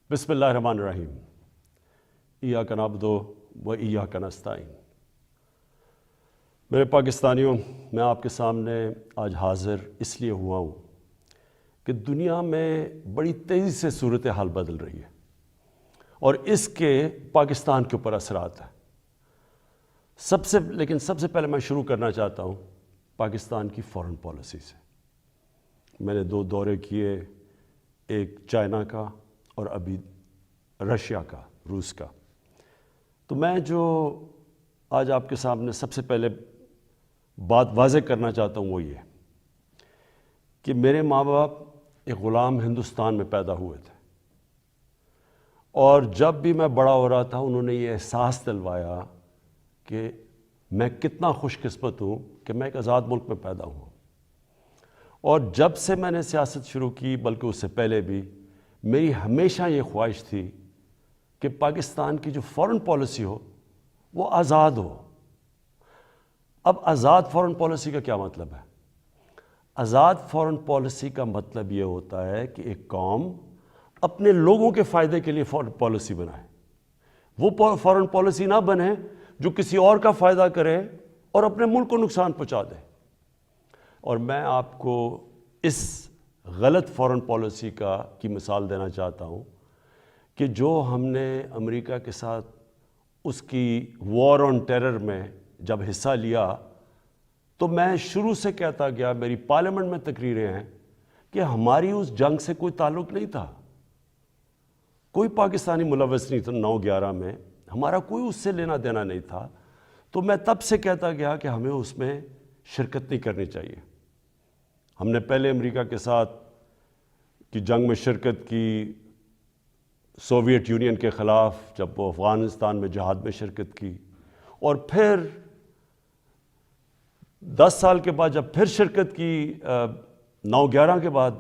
بسم اللہ الرحمن الرحیم۔ ایاک نعبد و ایاک نستعین۔ میرے پاکستانیوں، میں آپ کے سامنے آج حاضر اس لیے ہوا ہوں کہ دنیا میں بڑی تیزی سے صورتحال بدل رہی ہے اور اس کے پاکستان کے اوپر اثرات ہیں۔ سب سے پہلے میں شروع کرنا چاہتا ہوں پاکستان کی فارن پالیسی سے۔ میں نے 2 دورے کیے، ایک چائنا کا اور ابھی رشیا کا، روس کا۔ تو میں جو آج آپ کے سامنے سب سے پہلے بات واضح کرنا چاہتا ہوں وہ یہ کہ میرے ماں باپ ایک غلام ہندوستان میں پیدا ہوئے تھے، اور جب بھی میں بڑا ہو رہا تھا انہوں نے یہ احساس دلوایا کہ میں کتنا خوش قسمت ہوں کہ میں ایک آزاد ملک میں پیدا ہوں۔ اور جب سے میں نے سیاست شروع کی، بلکہ اس سے پہلے بھی، میری ہمیشہ یہ خواہش تھی کہ پاکستان کی جو فارن پالیسی ہو وہ آزاد ہو۔ اب آزاد فارن پالیسی کا کیا مطلب ہے؟ آزاد فارن پالیسی کا مطلب یہ ہوتا ہے کہ ایک قوم اپنے لوگوں کے فائدے کے لیے فارن پالیسی بنائے، وہ فارن پالیسی نہ بنے جو کسی اور کا فائدہ کرے اور اپنے ملک کو نقصان پہنچا دے۔ اور میں آپ کو اس غلط فارن پالیسی کی مثال دینا چاہتا ہوں کہ جو ہم نے امریکہ کے ساتھ اس کی وار آن ٹیرر میں جب حصہ لیا تو میں شروع سے کہتا گیا، میری پارلیمنٹ میں تقریریں ہیں کہ ہماری اس جنگ سے کوئی تعلق نہیں تھا، کوئی پاکستانی ملوث نہیں تھا۔ 9/11 میں ہمارا کوئی اس سے لینا دینا نہیں تھا۔ تو میں تب سے کہتا گیا کہ ہمیں اس میں شرکت نہیں کرنی چاہیے۔ ہم نے پہلے امریکہ کے ساتھ کی جنگ میں شرکت کی، سوویت یونین کے خلاف، جب وہ افغانستان میں جہاد میں شرکت کی، اور پھر 10 سال کے بعد جب پھر شرکت کی 9/11 کے بعد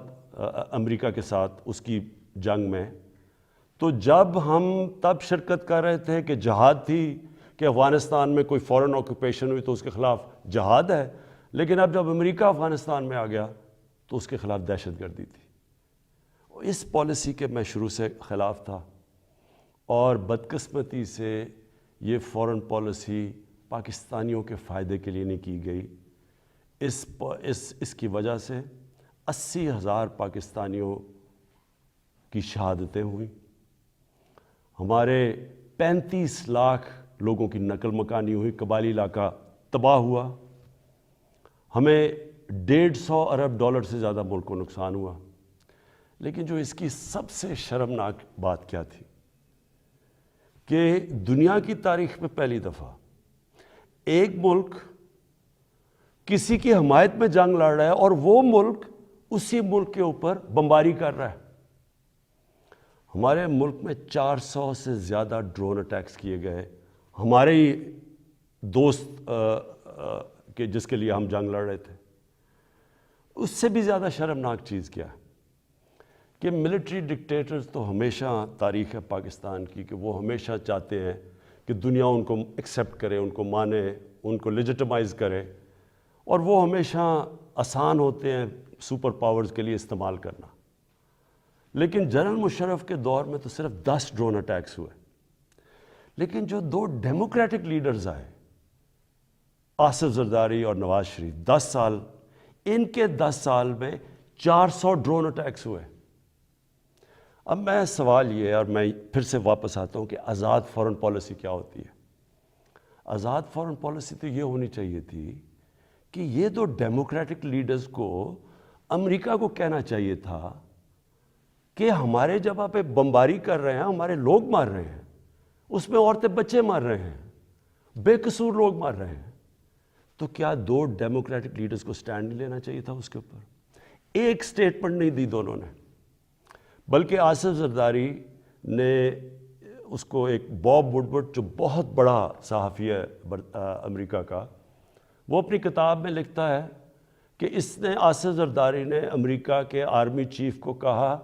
امریکہ کے ساتھ اس کی جنگ میں، تو جب ہم تب شرکت کر رہے تھے کہ جہاد تھی کہ افغانستان میں کوئی فورن آکوپیشن ہوئی تو اس کے خلاف جہاد ہے، لیکن اب جب امریکہ افغانستان میں آ گیا تو اس کے خلاف دہشت گردی تھی۔ اس پالیسی کے میں شروع سے خلاف تھا، اور بدقسمتی سے یہ فارن پالیسی پاکستانیوں کے فائدے کے لیے نہیں کی گئی۔ اس کی وجہ سے 80,000 پاکستانیوں کی شہادتیں ہوئیں، ہمارے 35 لاکھ لوگوں کی نقل مکانی ہوئی، قبائلی علاقہ تباہ ہوا، ہمیں $150 ارب سے زیادہ ملک کو نقصان ہوا۔ لیکن جو اس کی سب سے شرمناک بات کیا تھی کہ دنیا کی تاریخ میں پہلی دفعہ ایک ملک کسی کی حمایت میں جنگ لڑ رہا ہے اور وہ ملک اسی ملک کے اوپر بمباری کر رہا ہے۔ ہمارے ملک میں 400 سے زیادہ ڈرون اٹیکس کیے گئے، ہمارے ہی دوست کہ جس کے لیے ہم جنگ لڑ رہے تھے۔ اس سے بھی زیادہ شرمناک چیز کیا ہے کہ ملٹری ڈکٹیٹرز تو ہمیشہ تاریخ ہے پاکستان کی کہ وہ ہمیشہ چاہتے ہیں کہ دنیا ان کو ایکسیپٹ کرے، ان کو مانے، ان کو لیجٹمائز کرے، اور وہ ہمیشہ آسان ہوتے ہیں سپر پاورز کے لیے استعمال کرنا۔ لیکن جنرل مشرف کے دور میں تو صرف 10 ڈرون اٹیکس ہوئے، لیکن جو 2 ڈیموکریٹک لیڈرز آئے، آصف زرداری اور نواز شریف، 10 سال، ان کے 10 سال میں 400 ڈرون اٹیکس ہوئے۔ اب میں سوال یہ ہے، اور میں پھر سے واپس آتا ہوں کہ آزاد فارن پالیسی کیا ہوتی ہے؟ آزاد فارن پالیسی تو یہ ہونی چاہیے تھی کہ یہ 2 ڈیموکریٹک لیڈرز کو امریکہ کو کہنا چاہیے تھا کہ ہمارے جب آپ بمباری کر رہے ہیں، ہمارے لوگ مار رہے ہیں، اس میں عورتیں بچے مار رہے ہیں، بے قصور لوگ مار رہے ہیں، تو کیا 2 ڈیموکریٹک لیڈرز کو سٹینڈ نہیں لینا چاہیے تھا اس کے اوپر؟ ایک سٹیٹمنٹ نہیں دی دونوں نے، بلکہ آصف زرداری نے اس کو ایک باب وڈورڈ جو بہت بڑا صحافی ہے امریکہ کا، وہ اپنی کتاب میں لکھتا ہے کہ آصف زرداری نے امریکہ کے آرمی چیف کو کہا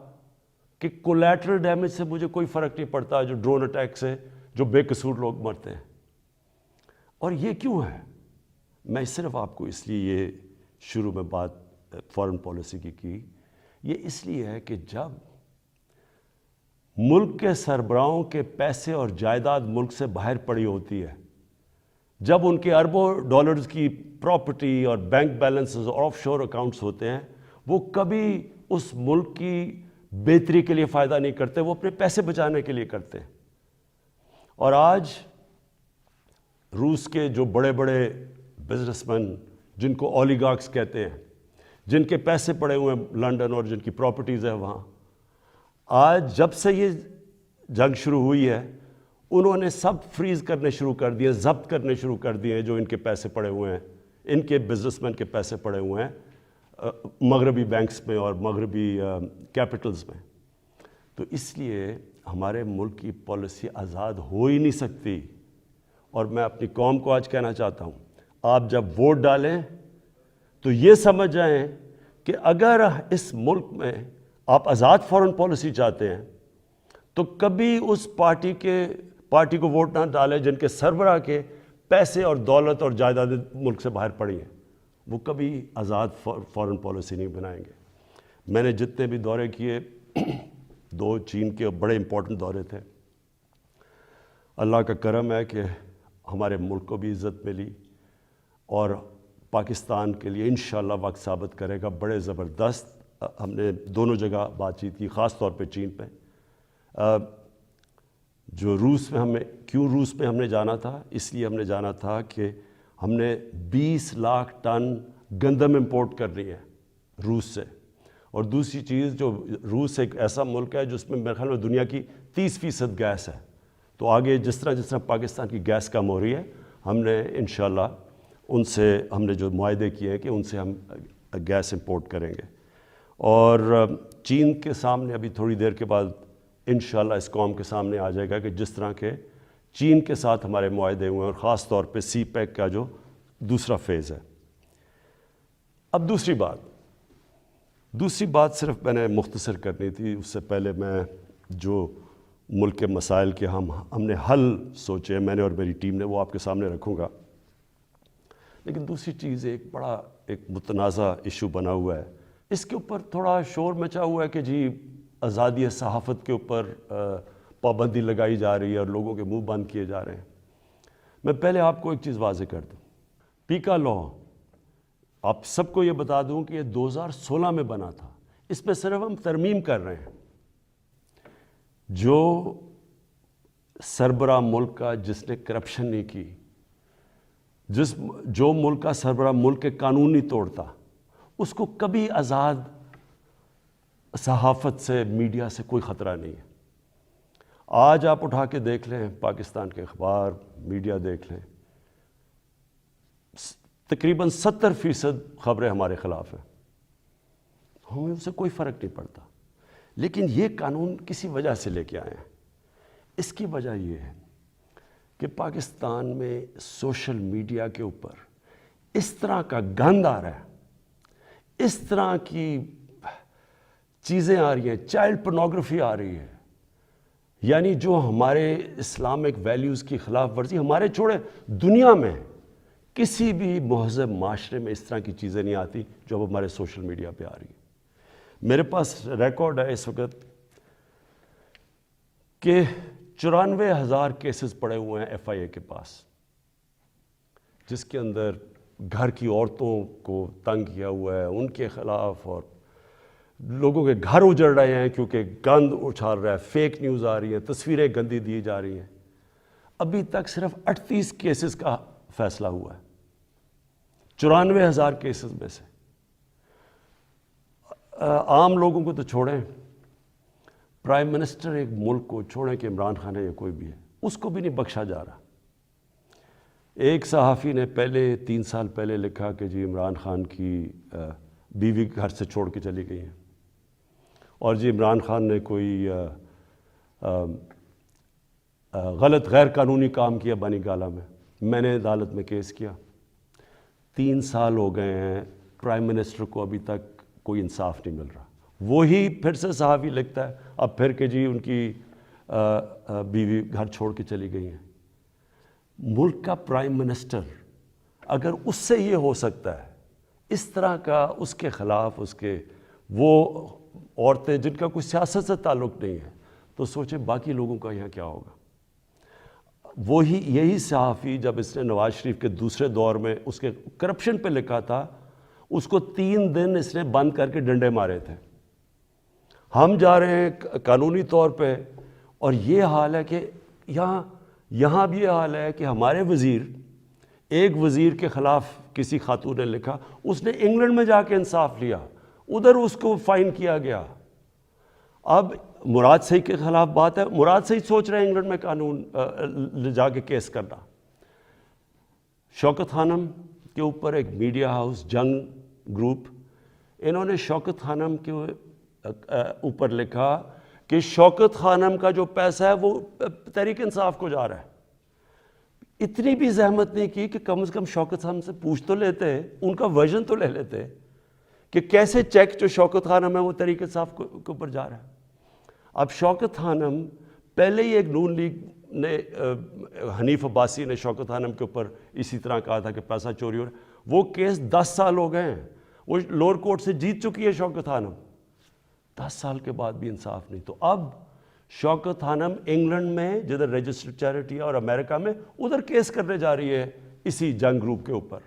کہ کولیٹرل ڈیمیج سے مجھے کوئی فرق نہیں پڑتا جو ڈرون اٹیک سے جو بے قصور لوگ مرتے ہیں۔ اور یہ کیوں ہے؟ میں صرف آپ کو اس لیے یہ شروع میں بات فارن پالیسی کی، یہ اس لیے ہے کہ جب ملک کے سربراہوں کے پیسے اور جائیداد ملک سے باہر پڑی ہوتی ہے، جب ان کے اربوں ڈالرز کی پراپرٹی اور بینک بیلنسز اور آف شور اکاؤنٹس ہوتے ہیں، وہ کبھی اس ملک کی بہتری کے لیے فائدہ نہیں کرتے، وہ اپنے پیسے بچانے کے لیے کرتے ہیں۔ اور آج روس کے جو بڑے بڑے بزنس مین، جن کو اولیگارکس کہتے ہیں، جن کے پیسے پڑے ہوئے ہیں لنڈن اور جن کی پراپرٹیز ہیں وہاں، آج جب سے یہ جنگ شروع ہوئی ہے انہوں نے سب فریز کرنے شروع کر دیے، ضبط کرنے شروع کر دیے جو ان کے پیسے پڑے ہوئے ہیں، ان کے بزنس مین کے پیسے پڑے ہوئے ہیں مغربی بینکس میں اور مغربی کیپٹلز میں۔ تو اس لیے ہمارے ملک کی پالیسی آزاد ہو ہی نہیں سکتی۔ اور میں اپنی قوم کو آج کہنا چاہتا ہوں، آپ جب ووٹ ڈالیں تو یہ سمجھ جائیں کہ اگر اس ملک میں آپ آزاد فورن پالیسی چاہتے ہیں تو کبھی اس پارٹی کو ووٹ نہ ڈالیں جن کے سربراہ کے پیسے اور دولت اور جائیدادیں ملک سے باہر پڑی ہیں، وہ کبھی آزاد فورن پالیسی نہیں بنائیں گے۔ میں نے جتنے بھی دورے کیے، 2 چین کے بڑے امپورٹنٹ دورے تھے، اللہ کا کرم ہے کہ ہمارے ملک کو بھی عزت ملی، اور پاکستان کے لیے انشاءاللہ وقت ثابت کرے گا بڑے زبردست۔ ہم نے دونوں جگہ بات چیت کی، خاص طور پہ چین پہ۔ جو روس میں ہم نے جانا تھا، اس لیے ہم نے جانا تھا کہ ہم نے 20 لاکھ ٹن گندم امپورٹ کرنی ہے روس سے۔ اور دوسری چیز، جو روس ایک ایسا ملک ہے جس میں میرے خیال میں دنیا کی 30% گیس ہے، تو آگے جس طرح پاکستان کی گیس کم ہو رہی ہے، ہم نے انشاءاللہ ان سے ہم نے جو معاہدے کیے ہیں کہ ان سے ہم گیس امپورٹ کریں گے۔ اور چین کے سامنے ابھی تھوڑی دیر کے بعد انشاءاللہ اس قوم کے سامنے آ جائے گا کہ جس طرح کے چین کے ساتھ ہمارے معاہدے ہوئے ہیں، اور خاص طور پہ سی پیک کا جو دوسرا فیز ہے۔ اب دوسری بات صرف میں نے مختصر کرنی تھی، اس سے پہلے میں جو ملک کے مسائل کے ہم نے حل سوچے، میں نے اور میری ٹیم نے، وہ آپ کے سامنے رکھوں گا۔ لیکن دوسری چیز ایک متنازع ایشو بنا ہوا ہے، اس کے اوپر تھوڑا شور مچا ہوا ہے کہ جی آزادی صحافت کے اوپر پابندی لگائی جا رہی ہے اور لوگوں کے منہ بند کیے جا رہے ہیں۔ میں پہلے آپ کو ایک چیز واضح کر دوں، پیکا لا، آپ سب کو یہ بتا دوں کہ یہ 2016 میں بنا تھا، اس پہ صرف ہم ترمیم کر رہے ہیں۔ جو سربراہ ملک کا جس نے کرپشن نہیں کی، جو ملک کا سربراہ ملک کے قانون نہیں توڑتا، اس کو کبھی آزاد صحافت سے، میڈیا سے کوئی خطرہ نہیں ہے۔ آج آپ اٹھا کے دیکھ لیں، پاکستان کے اخبار، میڈیا دیکھ لیں، تقریباً 70% خبریں ہمارے خلاف ہیں، ہمیں اس سے کوئی فرق نہیں پڑتا۔ لیکن یہ قانون کسی وجہ سے لے کے آئے ہیں۔ اس کی وجہ یہ ہے کہ پاکستان میں سوشل میڈیا کے اوپر اس طرح کا گند آ رہا ہے، اس طرح کی چیزیں آ رہی ہیں، چائلڈ پورنوگرافی آ رہی ہے، یعنی جو ہمارے اسلامک ویلیوز کی خلاف ورزی، ہمارے چھوڑے دنیا میں کسی بھی مہذب معاشرے میں اس طرح کی چیزیں نہیں آتی جو اب ہمارے سوشل میڈیا پہ آ رہی ہیں۔ میرے پاس ریکارڈ ہے اس وقت کہ 94,000 کیسز پڑے ہوئے ہیں ایف آئی اے کے پاس، جس کے اندر گھر کی عورتوں کو تنگ کیا ہوا ہے، ان کے خلاف، اور لوگوں کے گھر اجڑ رہے ہیں کیونکہ گند اچھال رہا ہے، فیک نیوز آ رہی ہے، تصویریں گندی دی جا رہی ہیں۔ ابھی تک صرف 38 کیسز کا فیصلہ ہوا ہے 94,000 کیسز میں سے۔ عام لوگوں کو تو چھوڑیں، پرائم منسٹر ایک ملک کو چھوڑیں کہ عمران خان ہے یا کوئی بھی ہے، اس کو بھی نہیں بخشا جا رہا۔ ایک صحافی نے 3 سال پہلے لکھا کہ جی عمران خان کی بیوی گھر سے چھوڑ کے چلی گئی ہیں، اور جی عمران خان نے کوئی غلط غیر قانونی کام کیا بانی گالہ میں نے عدالت میں کیس کیا۔ 3 سال ہو گئے ہیں، پرائم منسٹر کو ابھی تک کوئی انصاف نہیں مل رہا۔ وہی پھر سے صحافی لکھتا ہے اب پھر کہ جی ان کی بیوی گھر چھوڑ کے چلی گئی ہیں۔ ملک کا پرائم منسٹر اگر اس سے یہ ہو سکتا ہے، اس طرح کا اس کے خلاف وہ عورتیں جن کا کوئی سیاست سے تعلق نہیں ہے، تو سوچیں باقی لوگوں کا یہاں کیا ہوگا. یہی صحافی جب اس نے نواز شریف کے دوسرے دور میں اس کے کرپشن پہ لکھا تھا, اس کو 3 دن اس نے بند کر کے ڈنڈے مارے تھے. ہم جا رہے ہیں قانونی طور پہ, اور یہ حال ہے کہ یہاں بھی یہ حال ہے کہ ہمارے ایک وزیر کے خلاف کسی خاتون نے لکھا, اس نے انگلینڈ میں جا کے انصاف لیا, ادھر اس کو فائن کیا گیا. اب مراد سعید کے خلاف بات ہے, مراد سعید سوچ رہے ہیں انگلینڈ میں قانون لے جا کے کیس کرنا. شوکت خانم کے اوپر ایک میڈیا ہاؤس جنگ گروپ, انہوں نے شوکت خانم کے اوپر لکھا کہ شوکت خانم کا جو پیسہ ہے وہ تحریک انصاف کو جا رہا ہے. اتنی بھی زحمت نہیں کی کہ کم از کم شوکت خانم سے پوچھ تو لیتے, ان کا ورژن تو لے لیتے کہ کیسے چیک جو شوکت خانم ہے وہ تحریک انصاف کے اوپر جا رہا ہے. اب شوکت خانم پہلے ہی ایک نون لیگ نے, حنیف عباسی نے شوکت خانم کے اوپر اسی طرح کہا تھا کہ پیسہ چوری ہو رہا ہے. وہ کیس 10 سال ہو گئے ہیں, وہ لوور کورٹ سے جیت چکی ہے شوکت خانم, 10 سال کے بعد بھی انصاف نہیں. تو اب شوکت خانم انگلینڈ میں جدھر رجسٹرڈ چیریٹی ہے اور امریکہ میں ادھر کیس کرنے جا رہی ہے اسی جنگ گروپ کے اوپر.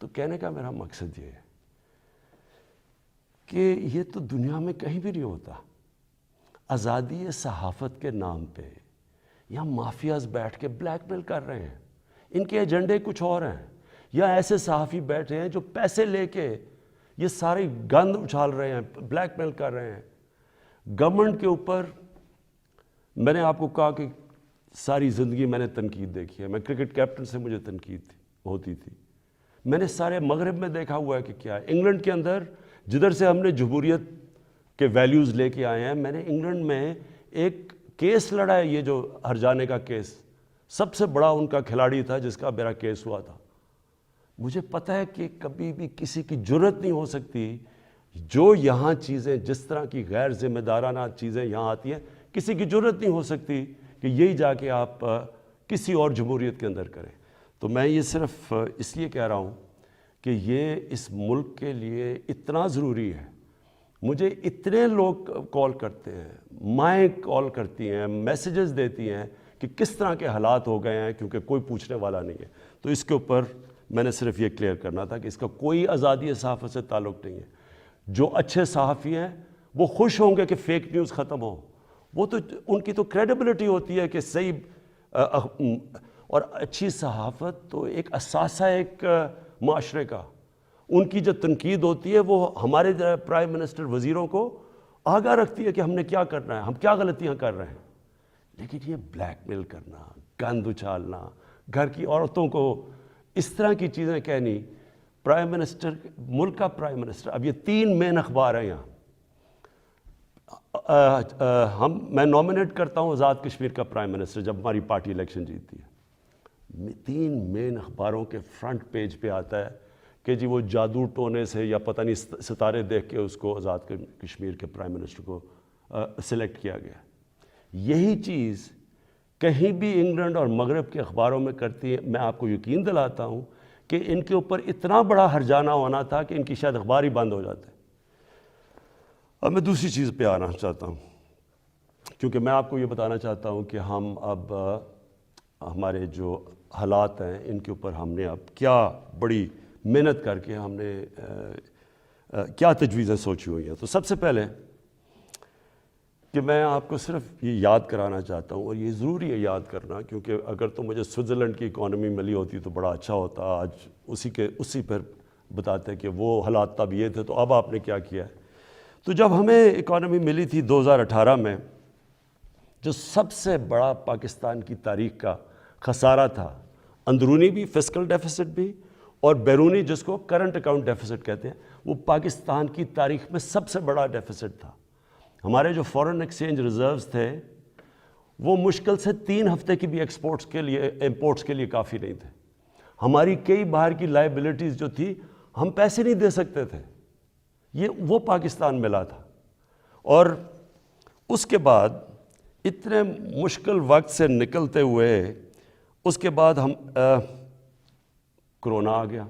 تو کہنے کا میرا مقصد یہ ہے کہ یہ تو دنیا میں کہیں بھی نہیں ہوتا. آزادی صحافت کے نام پہ یہاں مافیاز بیٹھ کے بلیک میل کر رہے ہیں, ان کے ایجنڈے کچھ اور ہیں, یا ایسے صحافی بیٹھے ہیں جو پیسے لے کے یہ ساری گند اچھال رہے ہیں, بلیک میل کر رہے ہیں گورنمنٹ کے اوپر. میں نے آپ کو کہا کہ ساری زندگی میں نے تنقید دیکھی ہے, میں کرکٹ کیپٹن سے مجھے تنقید ہوتی تھی, میں نے سارے مغرب میں دیکھا ہوا ہے کہ کیا ہے. انگلینڈ کے اندر جدھر سے ہم نے جمہوریت کے ویلیوز لے کے آئے ہیں, میں نے انگلینڈ میں ایک کیس لڑا ہے, یہ جو ہرجانے کا کیس, سب سے بڑا ان کا کھلاڑی تھا جس کا میرا کیس ہوا تھا. مجھے پتہ ہے کہ کبھی بھی کسی کی جرت نہیں ہو سکتی, جو یہاں چیزیں جس طرح کی غیر ذمہ دارانہ چیزیں یہاں آتی ہیں, کسی کی جرت نہیں ہو سکتی کہ یہی جا کے آپ کسی اور جمہوریت کے اندر کریں. تو میں یہ صرف اس لیے کہہ رہا ہوں کہ یہ اس ملک کے لیے اتنا ضروری ہے. مجھے اتنے لوگ کال کرتے ہیں, مائیں کال کرتی ہیں, میسیجز دیتی ہیں کہ کس طرح کے حالات ہو گئے ہیں, کیونکہ کوئی پوچھنے والا نہیں ہے. تو اس کے اوپر میں نے صرف یہ کلیئر کرنا تھا کہ اس کا کوئی آزادی صحافت سے تعلق نہیں ہے. جو اچھے صحافی ہیں وہ خوش ہوں گے کہ فیک نیوز ختم ہو, وہ تو ان کی تو کریڈیبلٹی ہوتی ہے کہ صحیح, اور اچھی صحافت تو ایک اثاثہ ایک معاشرے کا. ان کی جو تنقید ہوتی ہے وہ ہمارے پرائم منسٹر وزیروں کو آگاہ رکھتی ہے کہ ہم نے کیا کرنا ہے, ہم کیا غلطیاں کر رہے ہیں. لیکن یہ بلیک میل کرنا, گند اچھالنا, گھر کی عورتوں کو اس طرح کی چیزیں کہنی, پرائم منسٹر, ملک کا پرائم منسٹر, اب یہ 3 مین اخبار ہیں یہاں. میں نومینیٹ کرتا ہوں آزاد کشمیر کا پرائم منسٹر جب ہماری پارٹی الیکشن جیتتی ہے. 3 مین اخباروں کے فرنٹ پیج پہ آتا ہے کہ جی وہ جادو ٹونے سے یا پتہ نہیں ستارے دیکھ کے اس کو آزاد کشمیر کے پرائم منسٹر کو سلیکٹ کیا گیا. یہی چیز کہیں بھی انگلینڈ اور مغرب کے اخباروں میں کرتی ہے. میں آپ کو یقین دلاتا ہوں کہ ان کے اوپر اتنا بڑا ہرجانہ ہونا تھا کہ ان کی شاید اخبار ہی بند ہو جاتے. اب میں دوسری چیز پہ آنا چاہتا ہوں, کیونکہ میں آپ کو یہ بتانا چاہتا ہوں کہ ہم اب ہمارے جو حالات ہیں ان کے اوپر ہم نے اب کیا بڑی محنت کر کے ہم نے کیا تجویزیں سوچی ہوئی ہیں. تو سب سے پہلے کہ میں آپ کو صرف یہ یاد کرانا چاہتا ہوں, اور یہ ضروری ہے یاد کرنا, کیونکہ اگر تو مجھے سوئٹزرلینڈ کی اکانومی ملی ہوتی تو بڑا اچھا ہوتا. آج اسی پر بتاتے کہ وہ حالات تب یہ تھے تو اب آپ نے کیا کیا ہے. تو جب ہمیں اکانومی ملی تھی 2018 میں, جو سب سے بڑا پاکستان کی تاریخ کا خسارہ تھا, اندرونی بھی فسکل ڈیفیسٹ بھی اور بیرونی جس کو کرنٹ اکاؤنٹ ڈیفیسٹ کہتے ہیں, وہ پاکستان کی تاریخ میں سب سے بڑا ڈیفیسٹ تھا. ہمارے جو فورن ایکسچینج ریزروز تھے وہ مشکل سے 3 ہفتے کی بھی ایکسپورٹس کے لیے امپورٹس کے لیے کافی نہیں تھے. ہماری کئی باہر کی لائبلٹیز جو تھی ہم پیسے نہیں دے سکتے تھے. یہ وہ پاکستان ملا تھا. اور اس کے بعد اتنے مشکل وقت سے نکلتے ہوئے اس کے بعد ہم کرونا آ گیا.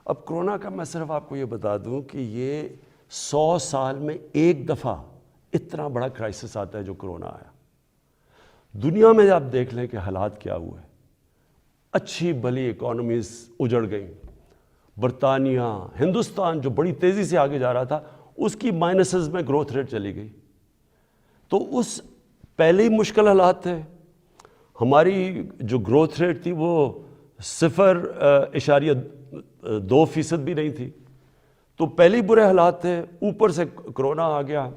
اب کرونا کا میں صرف آپ کو یہ بتا دوں کہ یہ 100 سال میں ایک دفعہ اتنا بڑا کرائسس آتا ہے جو کرونا آیا. دنیا میں آپ دیکھ لیں کہ حالات کیا ہوئے. اچھی بھلی اکانومیز اجڑ گئیں. برطانیہ، ہندوستان جو بڑی تیزی سے آگے جا رہا تھا اس کی مائنسز میں گروتھ ریٹ چلی گئی. تو اس پہلے ہی مشکل حالات تھے. ہماری جو گروتھ ریٹ تھی وہ 0.2% بھی نہیں تھی. تو پہلے ہی برے حالات تھے، اوپر سے کرونا آ گیا.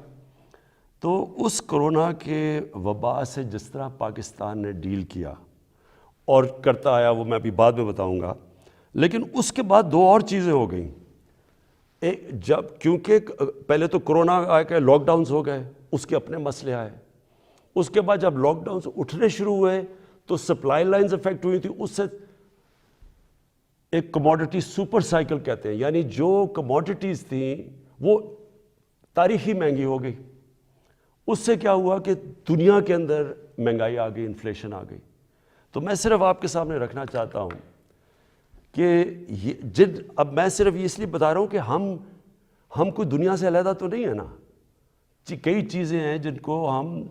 تو اس کرونا کے وبا سے جس طرح پاکستان نے ڈیل کیا اور کرتا آیا وہ میں ابھی بعد میں بتاؤں گا. لیکن اس کے بعد دو اور چیزیں ہو گئیں. جب کیونکہ پہلے تو کرونا آ کے لاک ڈاؤنز ہو گئے، اس کے اپنے مسئلے آئے. اس کے بعد جب لاک ڈاؤنز اٹھنے شروع ہوئے تو سپلائی لائنز افیکٹ ہوئی تھی. اس سے ایک کموڈٹی سپر سائیکل کہتے ہیں، یعنی جو کموڈٹیز تھیں وہ تاریخی مہنگی ہو گئی. اس سے کیا ہوا کہ دنیا کے اندر مہنگائی آ گئی، انفلیشن آ گئی. تو میں صرف آپ کے سامنے رکھنا چاہتا ہوں کہ اب میں صرف یہ اس لیے بتا رہا ہوں کہ ہم کوئی دنیا سے علیحدہ تو نہیں ہے نا. کئی چیزیں ہیں جن کو ہم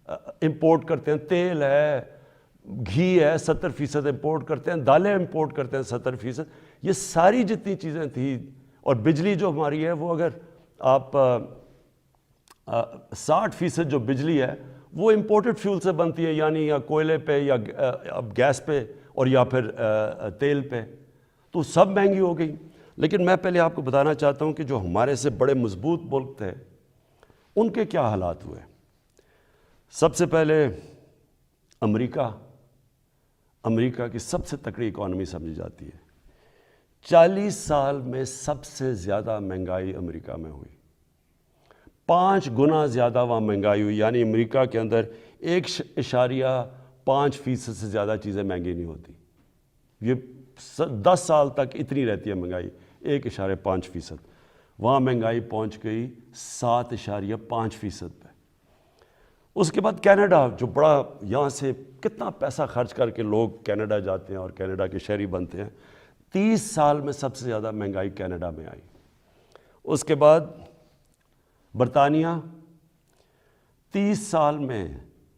امپورٹ کرتے ہیں. تیل ہے، گھی ہے، 70% امپورٹ کرتے ہیں. دالیں امپورٹ کرتے ہیں 70%. یہ ساری جتنی چیزیں تھیں، اور بجلی جو ہماری ہے وہ اگر آپ 60% جو بجلی ہے وہ امپورٹڈ فیول سے بنتی ہے، یعنی یا کوئلے پہ یا گیس پہ اور یا پھر تیل پہ. تو سب مہنگی ہو گئی. لیکن میں پہلے آپ کو بتانا چاہتا ہوں کہ جو ہمارے سے بڑے مضبوط ملک تھے ان کے کیا حالات ہوئے. سب سے پہلے امریکہ کی سب سے تکڑی اکانومی سمجھی جاتی ہے. 40 سال میں سب سے زیادہ مہنگائی امریکہ میں ہوئی. 5 گنا زیادہ وہاں مہنگائی ہوئی. یعنی امریکہ کے اندر 1.5% سے زیادہ چیزیں مہنگی نہیں ہوتی. یہ 10 سال تک اتنی رہتی ہے مہنگائی، 1.5%. وہاں مہنگائی پہنچ گئی 7.5% پہ. اس کے بعد کینیڈا، جو بڑا یہاں سے کتنا پیسہ خرچ کر کے لوگ کینیڈا جاتے ہیں اور کینیڈا کے شہری بنتے ہیں، 30 سال میں سب سے زیادہ مہنگائی کینیڈا میں آئی. اس کے بعد برطانیہ 30 سال میں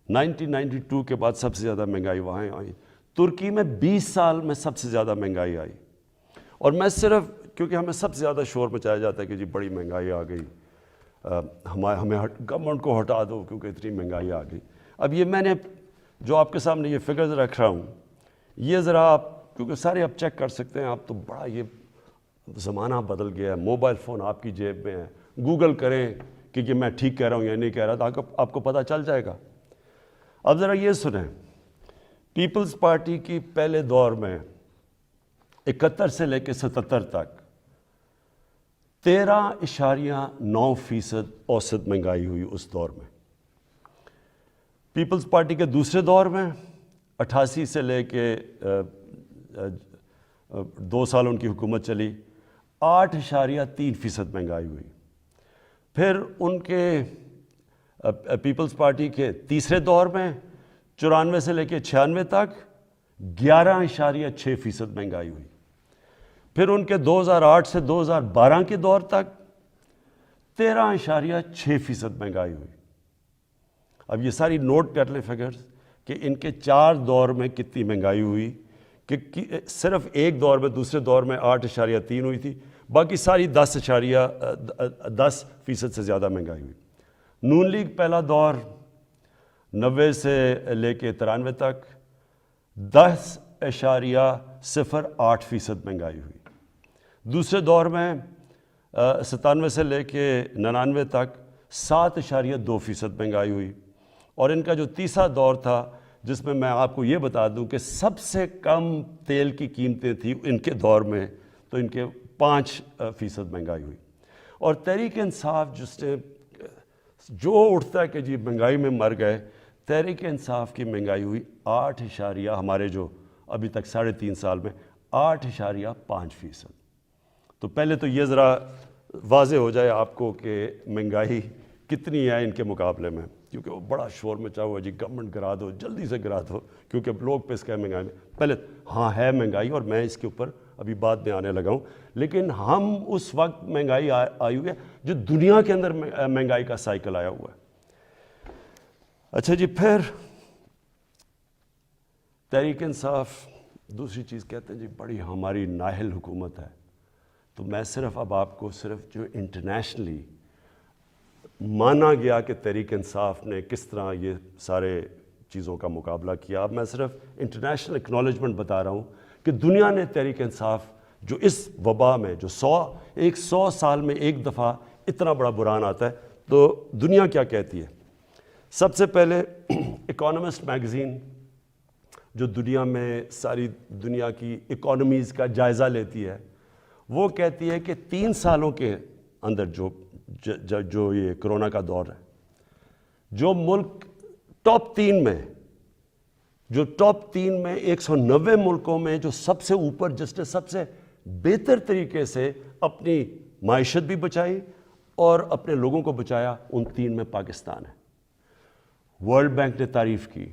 1992 کے بعد سب سے زیادہ مہنگائی وہاں آئی. ترکی میں 20 سال میں سب سے زیادہ مہنگائی آئی. اور میں صرف کیونکہ ہمیں سب سے زیادہ شور مچایا جاتا ہے کہ جی بڑی مہنگائی آ گئی، ہمیں گورنمنٹ کو ہٹا دو کیونکہ اتنی مہنگائی آ گئی. اب یہ میں نے جو آپ کے سامنے یہ فگرز رکھ رہا ہوں، یہ ذرا آپ کیونکہ سارے آپ چیک کر سکتے ہیں. آپ تو بڑا یہ زمانہ بدل گیا ہے، موبائل فون آپ کی جیب میں ہے. گوگل کریں کہ یہ میں ٹھیک کہہ رہا ہوں یا نہیں کہہ رہا، تو آپ کو پتہ چل جائے گا. اب ذرا یہ سنیں، پیپلز پارٹی کی پہلے دور میں 71 سے لے کے 77 تک 13.9% اوسط مہنگائی ہوئی اس دور میں. پیپلز پارٹی کے دوسرے دور میں 88 سے لے کے 2 سال ان کی حکومت چلی، 8.3% مہنگائی ہوئی. پھر ان کے پیپلز پارٹی کے تیسرے دور میں 94 سے لے کے 96 تک 11.6% مہنگائی ہوئی. پھر ان کے 2008 سے 2012 کے دور تک 13.6% مہنگائی ہوئی. اب یہ ساری نوٹ کر لیں فگرز کہ ان کے 4 دور میں کتنی مہنگائی ہوئی. کہ صرف ایک دور میں، دوسرے دور میں 8.3 ہوئی تھی، باقی ساری 10% سے زیادہ مہنگائی ہوئی. نون لیگ پہلا دور 90 سے لے کے 93 تک 10.08% مہنگائی ہوئی. دوسرے دور میں 97 سے لے کے 99 تک 7.2% مہنگائی ہوئی. اور ان کا جو تیسرا دور تھا جس میں آپ کو یہ بتا دوں کہ سب سے کم تیل کی قیمتیں تھیں ان کے دور میں، تو ان کے 5% مہنگائی ہوئی. اور تحریک انصاف جس نے جو اٹھتا ہے کہ جی مہنگائی میں مر گئے، تحریک انصاف کی مہنگائی ہوئی 8 ہمارے جو ابھی تک 3.5 سال میں 8.5%. تو پہلے تو یہ ذرا واضح ہو جائے آپ کو کہ مہنگائی کتنی ہے ان کے مقابلے میں، کیونکہ وہ بڑا شور مچا ہوا جی گورنمنٹ گرا دو، جلدی سے گرا دو، کیونکہ اب لوگ پہ اس کا مہنگائی میں پہلے ہاں ہے مہنگائی، اور میں اس کے اوپر ابھی بعد میں آنے لگا ہوں. لیکن ہم اس وقت مہنگائی آئی ہوئی ہے جو دنیا کے اندر مہنگائی کا سائیکل آیا ہوا ہے. اچھا جی، پھر تحریک انصاف دوسری چیز کہتے ہیں جی بڑی ہماری نااہل حکومت ہے. تو میں صرف اب آپ کو صرف جو انٹرنیشنلی مانا گیا کہ تحریک انصاف نے کس طرح یہ سارے چیزوں کا مقابلہ کیا، اب میں صرف انٹرنیشنل اکنالجمنٹ بتا رہا ہوں کہ دنیا نے تحریک انصاف جو اس وبا میں جو 100 سال میں ایک دفعہ اتنا بڑا بحران آتا ہے تو دنیا کیا کہتی ہے. سب سے پہلے اکانومسٹ میگزین جو دنیا میں ساری دنیا کی اکانومیز کا جائزہ لیتی ہے، وہ کہتی ہے کہ 3 سالوں کے اندر جو یہ کرونا کا دور ہے، جو ملک ٹاپ 3 میں 190 ملکوں میں جو سب سے اوپر، جس نے سب سے بہتر طریقے سے اپنی معیشت بھی بچائی اور اپنے لوگوں کو بچایا، ان 3 میں پاکستان ہے. ورلڈ بینک نے تعریف کی،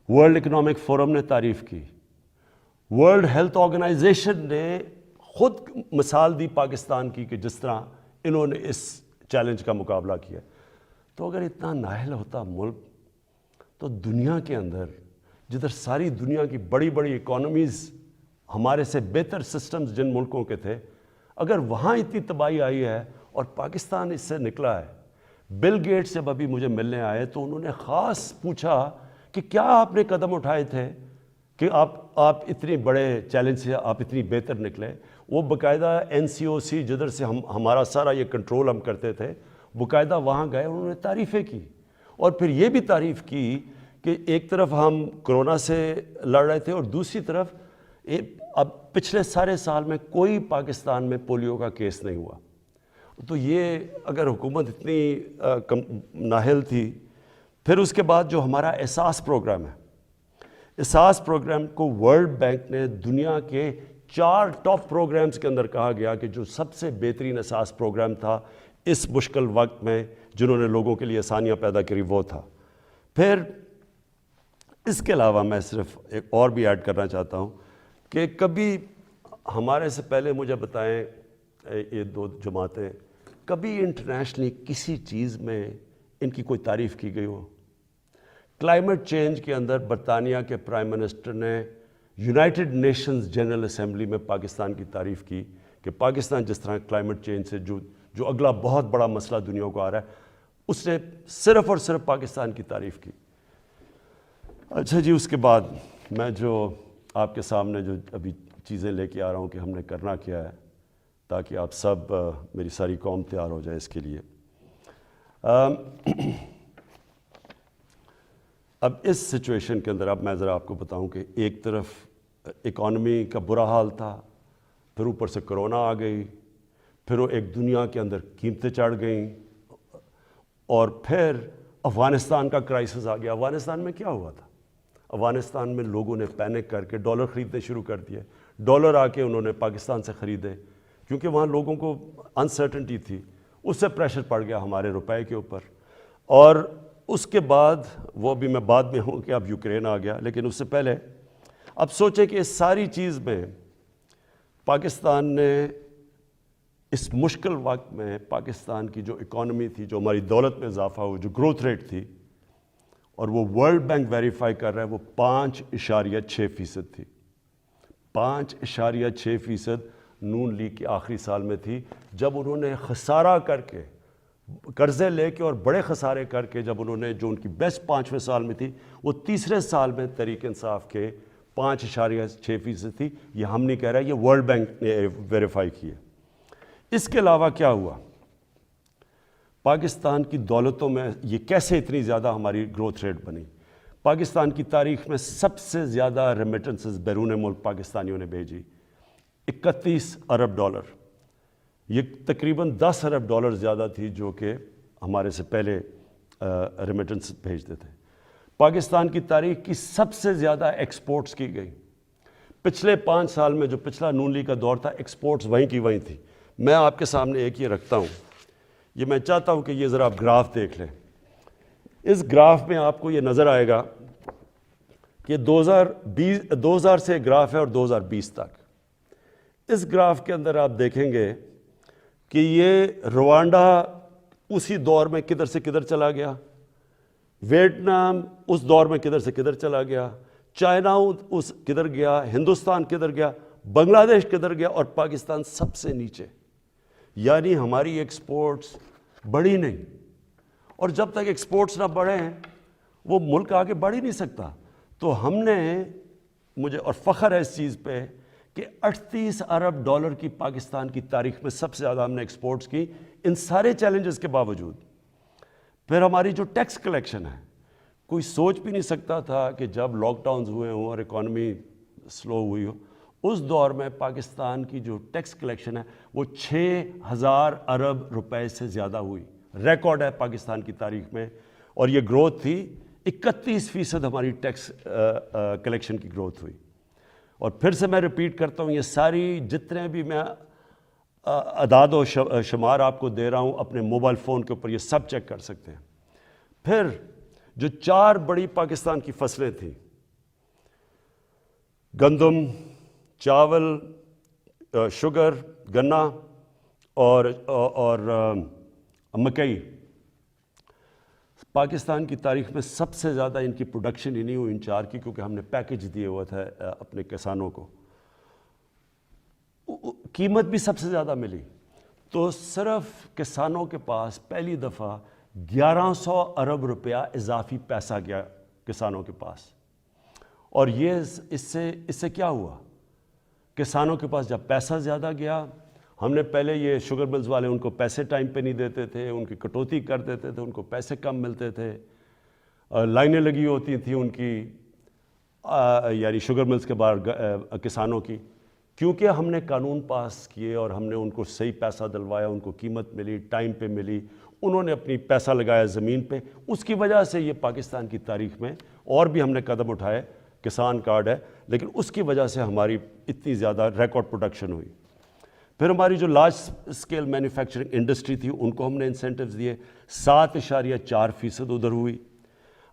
ورلڈ اکنامک فورم نے تعریف کی، ورلڈ ہیلتھ آرگنائزیشن نے خود مثال دی پاکستان کی کہ جس طرح انہوں نے اس چیلنج کا مقابلہ کیا. تو اگر اتنا نااہل ہوتا ملک، تو دنیا کے اندر جدھر ساری دنیا کی بڑی بڑی اکانومیز ہمارے سے بہتر سسٹمز جن ملکوں کے تھے، اگر وہاں اتنی تباہی آئی ہے اور پاکستان اس سے نکلا ہے. بل گیٹس جب ابھی مجھے ملنے آئے تو انہوں نے خاص پوچھا کہ کیا آپ نے قدم اٹھائے تھے کہ آپ اتنے بڑے چیلنج سے آپ اتنی بہتر نکلے. وہ باقاعدہ NCOC جدھر سے ہمارا سارا یہ کنٹرول ہم کرتے تھے، باقاعدہ وہاں گئے، انہوں نے تعریفیں کی اور پھر یہ بھی تعریف کی کہ ایک طرف ہم کرونا سے لڑ رہے تھے اور دوسری طرف اب پچھلے سارے سال میں کوئی پاکستان میں پولیو کا کیس نہیں ہوا. تو یہ اگر حکومت اتنی نااہل تھی. پھر اس کے بعد جو ہمارا احساس پروگرام ہے، احساس پروگرام کو ورلڈ بینک نے دنیا کے 4 ٹاپ پروگرامز کے اندر کہا گیا کہ جو سب سے بہترین احساس پروگرام تھا اس مشکل وقت میں، جنہوں نے لوگوں کے لیے آسانیاں پیدا کری، وہ تھا. پھر اس کے علاوہ میں صرف ایک اور بھی ایڈ کرنا چاہتا ہوں کہ کبھی ہمارے سے پہلے مجھے بتائیں یہ 2 جماعتیں، کبھی انٹرنیشنلی کسی چیز میں ان کی کوئی تعریف کی گئی ہو؟ کلائمیٹ چینج کے اندر برطانیہ کے پرائم منسٹر نے یونائٹڈ نیشنز جنرل اسمبلی میں پاکستان کی تعریف کی کہ پاکستان جس طرح کلائمیٹ چینج سے جو اگلا بہت بڑا مسئلہ دنیا کو آ رہا ہے، اس نے صرف اور صرف پاکستان کی تعریف کی. اچھا جی، اس کے بعد میں جو آپ کے سامنے جو ابھی چیزیں لے کے آ رہا ہوں کہ ہم نے کرنا کیا ہے تاکہ آپ سب، میری ساری قوم تیار ہو جائے اس کے لیے. اب اس سچویشن کے اندر اب میں ذرا آپ کو بتاؤں کہ ایک طرف اکانومی کا برا حال تھا، پھر اوپر سے کرونا آ گئی، پھر وہ ایک دنیا کے اندر قیمتیں چڑھ گئیں، اور پھر افغانستان کا کرائسس آ گیا. افغانستان میں کیا ہوا تھا؟ افغانستان میں لوگوں نے پینک کر کے ڈالر خریدنے شروع کر دیے. ڈالر آ کے انہوں نے پاکستان سے خریدے کیونکہ وہاں لوگوں کو انسرٹنٹی تھی. اس سے پریشر پڑ گیا ہمارے روپے کے اوپر. اور اس کے بعد وہ بھی میں بعد میں ہوں کہ اب یوکرین آ گیا، لیکن اس سے پہلے اب سوچیں کہ اس ساری چیز میں پاکستان نے اس مشکل وقت میں پاکستان کی جو اکانومی تھی، جو ہماری دولت میں اضافہ ہوا، جو گروتھ ریٹ تھی، اور وہ ورلڈ بینک ویریفائی کر رہا ہے، وہ 5.6% تھی. 5.6% نون لیگ کے آخری سال میں تھی، جب انہوں نے خسارہ کر کے، قرضے لے کے اور بڑے خسارے کر کے، جب انہوں نے جو ان کی بیسٹ 5ویں سال میں تھی، وہ تیسرے سال میں تحریک انصاف کے 5.6% تھی. یہ ہم نہیں کہہ رہے، یہ ورلڈ بینک نے ویریفائی کی ہے. اس کے علاوہ کیا ہوا؟ پاکستان کی دولتوں میں یہ کیسے اتنی زیادہ ہماری گروتھ ریٹ بنی؟ پاکستان کی تاریخ میں سب سے زیادہ ریمیٹنسز بیرون ملک پاکستانیوں نے بھیجی، 31 ارب ڈالر. یہ تقریباً 10 ارب ڈالر زیادہ تھی جو کہ ہمارے سے پہلے ریمیٹنس بھیجتے تھے. پاکستان کی تاریخ کی سب سے زیادہ ایکسپورٹس کی گئی. پچھلے 5 سال میں جو پچھلا نون لیگ کا دور تھا، ایکسپورٹس وہیں کی وہیں تھی. میں آپ کے سامنے ایک یہ رکھتا ہوں، یہ میں چاہتا ہوں کہ یہ ذرا آپ گراف دیکھ لیں. اس گراف میں آپ کو یہ نظر آئے گا کہ 2000 سے گراف ہے اور 2020 تک. اس گراف کے اندر آپ دیکھیں گے کہ یہ روانڈا اسی دور میں کدھر سے کدھر چلا گیا، ویتنام اس دور میں کدھر سے کدھر چلا گیا، چائنا اس کدھر گیا، ہندوستان کدھر گیا، بنگلہ دیش کدھر گیا، اور پاکستان سب سے نیچے. یعنی ہماری ایکسپورٹس بڑھی نہیں، اور جب تک ایکسپورٹس نہ بڑھیں وہ ملک آگے بڑھ ہی نہیں سکتا. تو ہم نے، مجھے اور فخر ہے اس چیز پہ کہ 38 ارب ڈالر کی پاکستان کی تاریخ میں سب سے زیادہ ہم نے ایکسپورٹس کی، ان سارے چیلنجز کے باوجود. پھر ہماری جو ٹیکس کلیکشن ہے، کوئی سوچ بھی نہیں سکتا تھا کہ جب لاک ڈاؤنز ہوئے ہوں اور اکانومی سلو ہوئی ہو، اس دور میں پاکستان کی جو ٹیکس کلیکشن ہے وہ 6000 ارب روپے سے زیادہ ہوئی. ریکارڈ ہے پاکستان کی تاریخ میں، اور یہ گروتھ تھی 31% ہماری ٹیکس کلیکشن کی گروتھ ہوئی. اور پھر سے میں ریپیٹ کرتا ہوں، یہ ساری جتنے بھی میں اعداد و شمار آپ کو دے رہا ہوں اپنے موبائل فون کے اوپر، یہ سب چیک کر سکتے ہیں. پھر جو 4 بڑی پاکستان کی فصلیں تھیں، گندم، چاول، شوگر، گنا اور مکئی، پاکستان کی تاریخ میں سب سے زیادہ ان کی پروڈکشن ہی نہیں ہوئی ان 4 کی، کیونکہ ہم نے پیکج دیے ہوا تھا اپنے کسانوں کو. قیمت بھی سب سے زیادہ ملی. تو صرف کسانوں کے پاس پہلی دفعہ 1100 ارب روپیہ اضافی پیسہ گیا کسانوں کے پاس. اور یہ اس سے کیا ہوا، کسانوں کے پاس جب پیسہ زیادہ گیا، ہم نے پہلے یہ شوگر ملز والے ان کو پیسے ٹائم پہ نہیں دیتے تھے، ان کی کٹوتی کر دیتے تھے، ان کو پیسے کم ملتے تھے، لائنیں لگی ہوتی تھیں ان کی، یعنی شوگر ملز کے باہر کسانوں کی. کیونکہ ہم نے قانون پاس کیے اور ہم نے ان کو صحیح پیسہ دلوایا، ان کو قیمت ملی، ٹائم پہ ملی، انہوں نے اپنی پیسہ لگایا زمین پہ، اس کی وجہ سے یہ پاکستان کی تاریخ میں اور بھی ہم نے قدم اٹھائے. کسان کارڈ ہے، لیکن اس کی وجہ سے ہماری اتنی زیادہ ریکارڈ پروڈکشن ہوئی. پھر ہماری جو لارج اسکیل مینوفیکچرنگ انڈسٹری تھی ان کو ہم نے انسینٹیوز دیے، 7.4% ادھر ہوئی.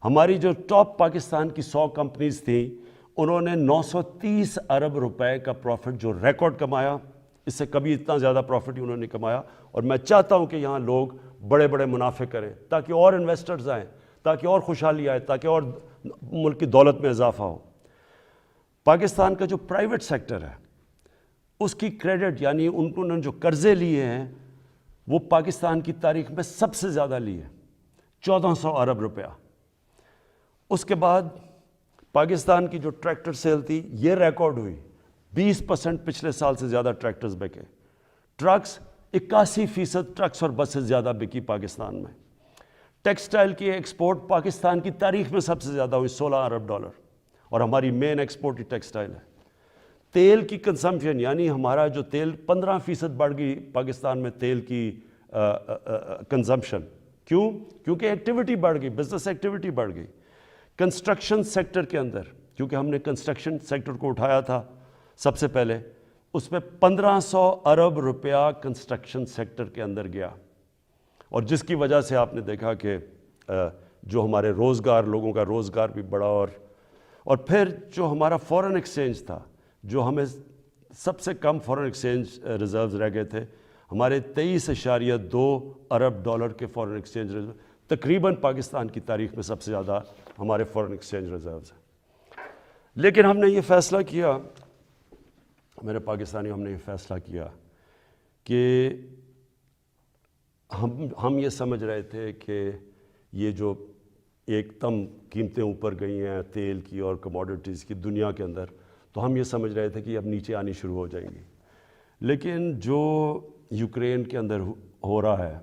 ہماری جو ٹاپ پاکستان کی 100 کمپنیز تھیں، انہوں نے 930 ارب روپے کا پروفٹ جو ریکارڈ کمایا، اس سے کبھی اتنا زیادہ پروفٹ ہی انہوں نے کمایا. اور میں چاہتا ہوں کہ یہاں لوگ بڑے بڑے منافع کریں تاکہ اور انویسٹرز آئیں، تاکہ اور خوشحالی آئے، تاکہ اور ملک کی دولت میں اضافہ ہو. پاکستان کا جو پرائیویٹ سیکٹر ہے اس کی کریڈٹ، یعنی انہوں نے جو قرضے لیے ہیں وہ پاکستان کی تاریخ میں سب سے زیادہ لیے، 1400 ارب روپیہ. اس کے بعد پاکستان کی جو ٹریکٹر سیل تھی یہ ریکارڈ ہوئی، 20% پچھلے سال سے زیادہ ٹریکٹرز بکے. ٹرکس 81% ٹرکس اور بسز زیادہ بکی پاکستان میں. ٹیکسٹائل کی ایکسپورٹ پاکستان کی تاریخ میں سب سے زیادہ ہوئی، 16 ارب ڈالر، اور ہماری مین ایکسپورٹ ہی ٹیکسٹائل ہے. تیل کی کنزمپشن، یعنی ہمارا جو تیل 15% بڑھ گئی پاکستان میں تیل کی کنزمپشن. کیوں؟ کیونکہ ایکٹیویٹی بڑھ گئی، بزنس ایکٹیویٹی بڑھ گئی. کنسٹرکشن سیکٹر کے اندر، کیونکہ ہم نے کنسٹرکشن سیکٹر کو اٹھایا تھا سب سے پہلے، اس میں 1500 ارب روپیہ کنسٹرکشن سیکٹر کے اندر گیا. اور جس کی وجہ سے آپ نے دیکھا کہ جو ہمارے روزگار، لوگوں کا روزگار بھی بڑھا. اور پھر جو ہمارا فورن ایکسچینج تھا، جو ہمیں سب سے کم فورن ایکسچینج ریزروز رہ گئے تھے، ہمارے 23.2 ارب ڈالر کے فورن ایکسچینج ریزرو، تقریباً پاکستان کی تاریخ میں سب سے زیادہ ہمارے فورن ایکسچینج ریزروز ہیں. لیکن ہم نے یہ فیصلہ کیا، میرے پاکستانیوں، ہم نے یہ فیصلہ کیا کہ ہم یہ سمجھ رہے تھے کہ یہ جو ایک دم قیمتیں اوپر گئی ہیں تیل کی اور کموڈٹیز کی دنیا کے اندر، تو ہم یہ سمجھ رہے تھے کہ یہ اب نیچے آنی شروع ہو جائیں گی. لیکن جو یوکرین کے اندر ہو رہا ہے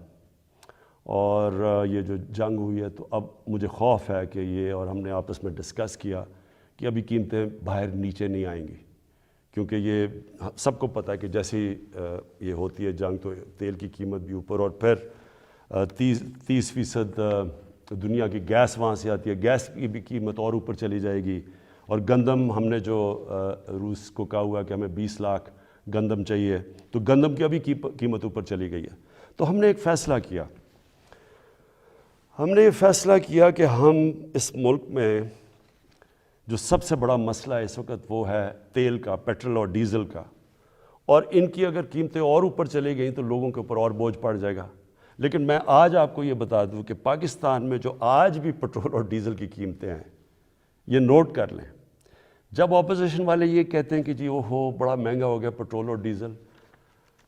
اور یہ جو جنگ ہوئی ہے، تو اب مجھے خوف ہے کہ یہ، اور ہم نے آپس میں ڈسکس کیا کہ ابھی قیمتیں باہر نیچے نہیں آئیں گی، کیونکہ یہ سب کو پتہ ہے کہ جیسی یہ ہوتی ہے جنگ تو تیل کی قیمت بھی اوپر، اور پھر 30% دنیا کی گیس وہاں سے آتی ہے، گیس کی بھی قیمت اور اوپر چلی جائے گی. اور گندم، ہم نے جو روس کو کہا ہوا کہ ہمیں 20 لاکھ گندم چاہیے، تو گندم کی ابھی قیمت اوپر چلی گئی ہے. تو ہم نے ایک فیصلہ کیا، ہم نے یہ فیصلہ کیا کہ ہم اس ملک میں جو سب سے بڑا مسئلہ ہے اس وقت وہ ہے تیل کا، پیٹرول اور ڈیزل کا، اور ان کی اگر قیمتیں اور اوپر چلی گئیں تو لوگوں کے اوپر اور بوجھ پڑ جائے گا. لیکن میں آج آپ کو یہ بتا دوں کہ پاکستان میں جو آج بھی پٹرول اور ڈیزل کی قیمتیں ہیں، یہ نوٹ کر لیں. جب اپوزیشن والے یہ کہتے ہیں کہ جی اوہو بڑا مہنگا ہو گیا پٹرول اور ڈیزل،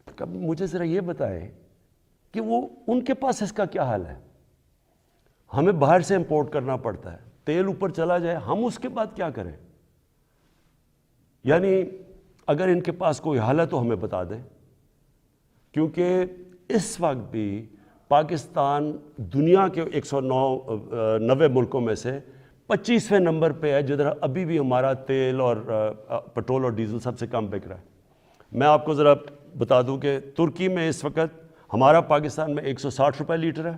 کب مجھے ذرا یہ بتائیں کہ وہ ان کے پاس اس کا کیا حال ہے. ہمیں باہر سے امپورٹ کرنا پڑتا ہے، تیل اوپر چلا جائے ہم اس کے بعد کیا کریں؟ یعنی اگر ان کے پاس کوئی حل ہے تو ہمیں بتا دیں، کیونکہ اس وقت بھی پاکستان دنیا کے 190 ملکوں میں سے 25ویں نمبر پہ ہے جدھر ابھی بھی ہمارا تیل اور پٹرول اور ڈیزل سب سے کم بک رہا ہے. میں آپ کو ذرا بتا دوں کہ ترکی میں اس وقت ہمارا پاکستان میں 160 روپے لیٹر ہے،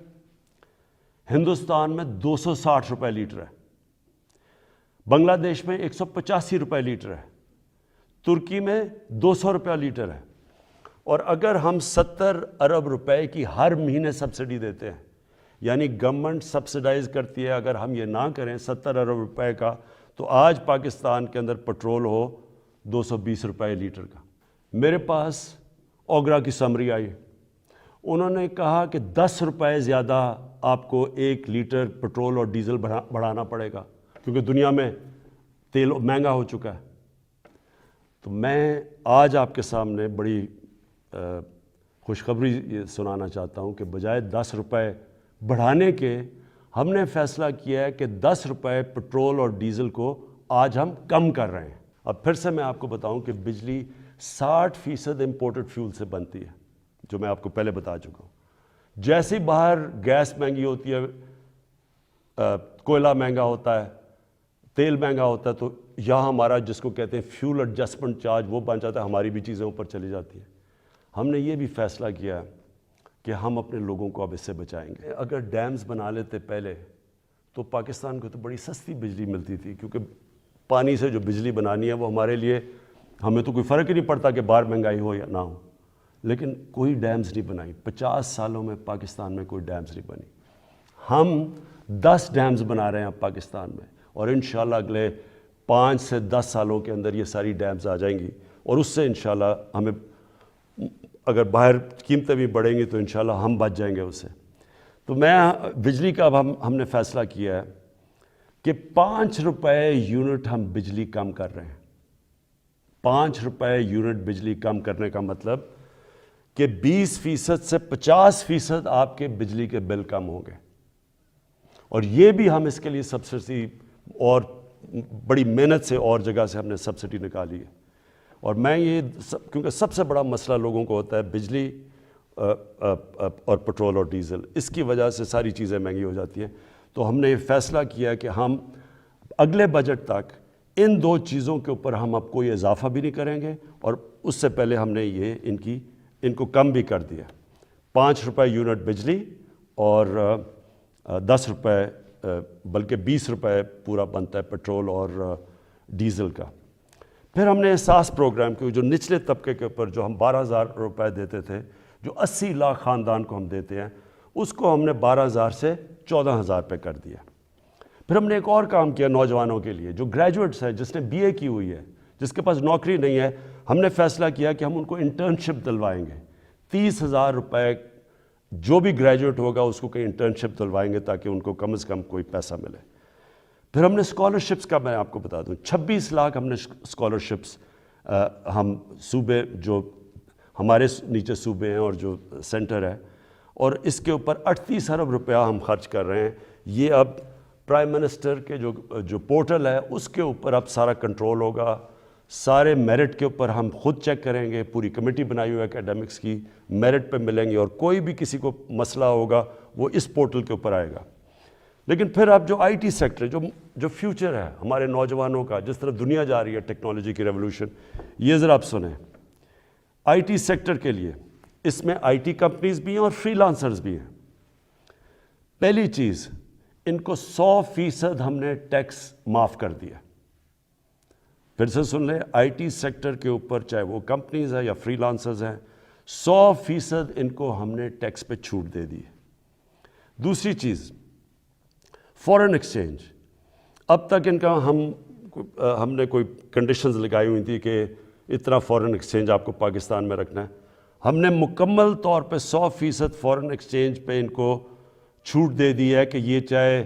ہندوستان میں 260 روپے لیٹر ہے، بنگلہ دیش میں 185 روپے لیٹر ہے، ترکی میں 200 روپے لیٹر ہے. اور اگر ہم 70 ارب روپے کی ہر مہینے سبسڈی دیتے ہیں، یعنی گورنمنٹ سبسڈائز کرتی ہے، اگر ہم یہ نہ کریں 70 ارب روپے کا، تو آج پاکستان کے اندر پٹرول ہو 220 روپے لیٹر کا. میرے پاس اوگرا کی سمری آئی، انہوں نے کہا کہ 10 روپے زیادہ آپ کو 1 لیٹر پٹرول اور ڈیزل بڑھانا پڑے گا کیونکہ دنیا میں تیل مہنگا ہو چکا ہے. تو میں آج آپ کے سامنے بڑی خوشخبری یہ سنانا چاہتا ہوں کہ بجائے 10 روپے بڑھانے کے ہم نے فیصلہ کیا ہے کہ 10 روپے پٹرول اور ڈیزل کو آج ہم کم کر رہے ہیں. اب پھر سے میں آپ کو بتاؤں کہ بجلی 60% امپورٹڈ فیول سے بنتی ہے، جو میں آپ کو پہلے بتا چکا ہوں. جیسے باہر گیس مہنگی ہوتی ہے، کوئلہ مہنگا ہوتا ہے، تیل مہنگا ہوتا ہے، تو یہاں ہمارا جس کو کہتے ہیں فیول ایڈجسٹمنٹ چارج وہ بن جاتا ہے، ہماری بھی چیزیں اوپر چلی جاتی ہیں. ہم نے یہ بھی فیصلہ کیا کہ ہم اپنے لوگوں کو اب اس سے بچائیں گے. اگر ڈیمز بنا لیتے پہلے تو پاکستان کو تو بڑی سستی بجلی ملتی تھی، کیونکہ پانی سے جو بجلی بنانی ہے وہ ہمارے لیے ہمیں تو کوئی فرق ہی نہیں پڑتا کہ باہر مہنگائی ہو یا نہ ہو. لیکن کوئی ڈیمز نہیں بنائی، 50 سالوں میں پاکستان میں کوئی ڈیمز نہیں بنی. ہم 10 ڈیمز بنا رہے ہیں اب پاکستان میں، اور انشاءاللہ اگلے 5 سے 10 سالوں کے اندر یہ ساری ڈیمز آ جائیں گی، اور اس سے انشاءاللہ ہمیں اگر باہر قیمتیں بھی بڑھیں گی تو انشاءاللہ ہم بچ جائیں گے اس سے. تو میں بجلی کا اب ہم نے فیصلہ کیا ہے کہ 5 روپے یونٹ ہم بجلی کم کر رہے ہیں. 5 روپے یونٹ بجلی کم کرنے کا مطلب کہ 20% سے 50% آپ کے بجلی کے بل کم ہوں گے. اور یہ بھی ہم اس کے لیے سبسڈی اور بڑی محنت سے اور جگہ سے ہم نے سبسڈی نکالی ہے. اور میں یہ کیونکہ سب سے بڑا مسئلہ لوگوں کو ہوتا ہے بجلی اور پٹرول اور ڈیزل، اس کی وجہ سے ساری چیزیں مہنگی ہو جاتی ہیں. تو ہم نے یہ فیصلہ کیا کہ ہم اگلے بجٹ تک ان 2 چیزوں کے اوپر ہم اب کوئی اضافہ بھی نہیں کریں گے، اور اس سے پہلے ہم نے یہ ان کو کم بھی کر دیا. 5 روپے یونٹ بجلی اور 10 روپے بلکہ 20 روپے پورا بنتا ہے پٹرول اور ڈیزل کا. پھر ہم نے احساس پروگرام کی، جو نچلے طبقے کے اوپر جو ہم 12,000 روپے دیتے تھے، جو 80 لاکھ خاندان کو ہم دیتے ہیں، اس کو ہم نے 12,000 سے 14,000 پہ کر دیا. پھر ہم نے ایک اور کام کیا نوجوانوں کے لیے، جو گریجویٹس ہیں، جس نے BA کی ہوئی ہے، جس کے پاس نوکری نہیں ہے. ہم نے فیصلہ کیا کہ ہم ان کو انٹرنشپ دلوائیں گے. 30,000 روپے جو بھی گریجویٹ ہوگا اس کو کہیں انٹرنشپ دلوائیں گے تاکہ ان کو کم از کم کوئی پیسہ ملے. پھر ہم نے اسکالرشپس کا میں آپ کو بتا دوں 26 لاکھ ہم نے اسکالرشپس ہم صوبے جو ہمارے نیچے صوبے ہیں اور جو سینٹر ہے، اور اس کے اوپر 38 ارب روپیہ ہم خرچ کر رہے ہیں. یہ اب پرائم منسٹر کے جو پورٹل ہے اس کے اوپر اب سارا کنٹرول ہوگا. سارے میرٹ کے اوپر ہم خود چیک کریں گے، پوری کمیٹی بنائی ہوئی ہے اکیڈمکس کی، میرٹ پہ ملیں گے، اور کوئی بھی کسی کو مسئلہ ہوگا وہ اس پورٹل کے اوپر آئے گا. لیکن پھر اب جو IT سیکٹر جو فیوچر ہے ہمارے نوجوانوں کا، جس طرح دنیا جا رہی ہے ٹیکنالوجی کی ریولوشن، یہ ذرا آپ سنیں. IT سیکٹر کے لیے اس میں IT کمپنیز بھی ہیں اور فری لانسرز بھی ہیں. پہلی چیز، ان کو 100% ہم نے ٹیکس معاف کر دیا. پھر سے سن لیں، IT سیکٹر کے اوپر چاہے وہ کمپنیز ہیں یا فری لانسرز ہیں، 100% ان کو ہم نے ٹیکس پہ چھوٹ دے دی. دوسری چیز، فورن ایکسچینج. اب تک ان کا ہم نے کوئی کنڈیشنز لگائی ہوئی تھی کہ اتنا فورن ایکسچینج آپ کو پاکستان میں رکھنا ہے. ہم نے مکمل طور پہ 100% فورن ایکسچینج پہ ان کو چھوٹ دے دی ہے کہ یہ چاہے